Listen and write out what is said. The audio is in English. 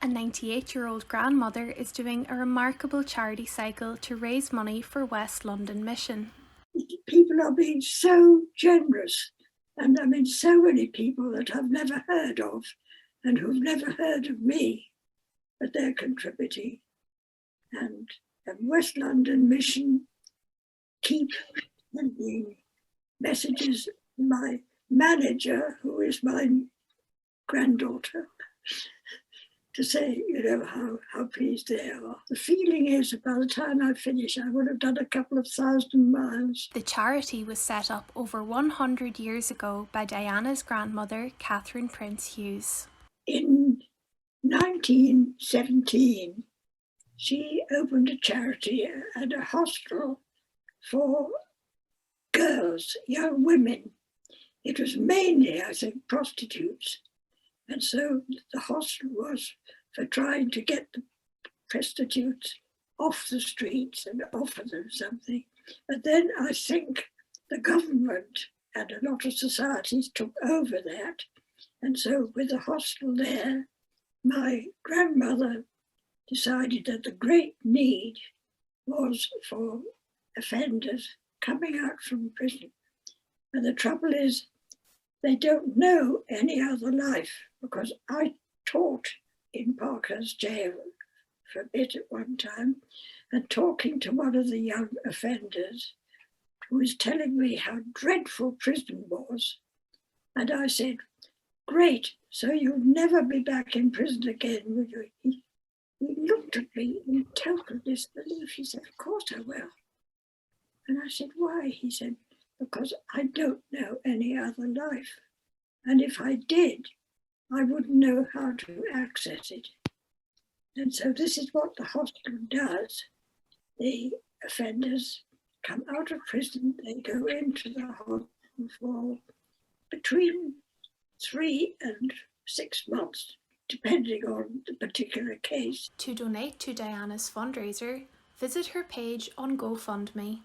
A 98-year-old grandmother is doing a remarkable charity cycle to raise money for West London Mission. People are being so generous, and I mean so many people that I've never heard of and who've never heard of me, but they're contributing. And West London Mission keep sending messages. My manager, who is my granddaughter, to say, how pleased they are. The feeling is that by the time I finish, I would have done a couple of 1,000 miles. The charity was set up over 100 years ago by Diana's grandmother, Katherine Price Hughes. In 1917, she opened a charity at a hostel for girls, young women. It was mainly, I think, prostitutes. And so the hostel was for trying to get the prostitutes off the streets and offer them something. But then I think the government and a lot of societies took over that. And so with the hostel there, my grandmother decided that the great need was for offenders coming out from prison. And the trouble is, they don't know any other life, because I taught in Parkhurst jail for a bit at one time, and talking to one of the young offenders who was telling me how dreadful prison was. And I said, "Great, so you'll never be back in prison again, will you?" He looked at me in total disbelief. He said, "Of course I will." And I said, "Why?" He said, "Because I don't know any other life. And if I did, I wouldn't know how to access it." And so this is what the hospital does. The offenders come out of prison, they go into the hospital for between 3 and 6 months, depending on the particular case. To donate to Diana's fundraiser, visit her page on GoFundMe.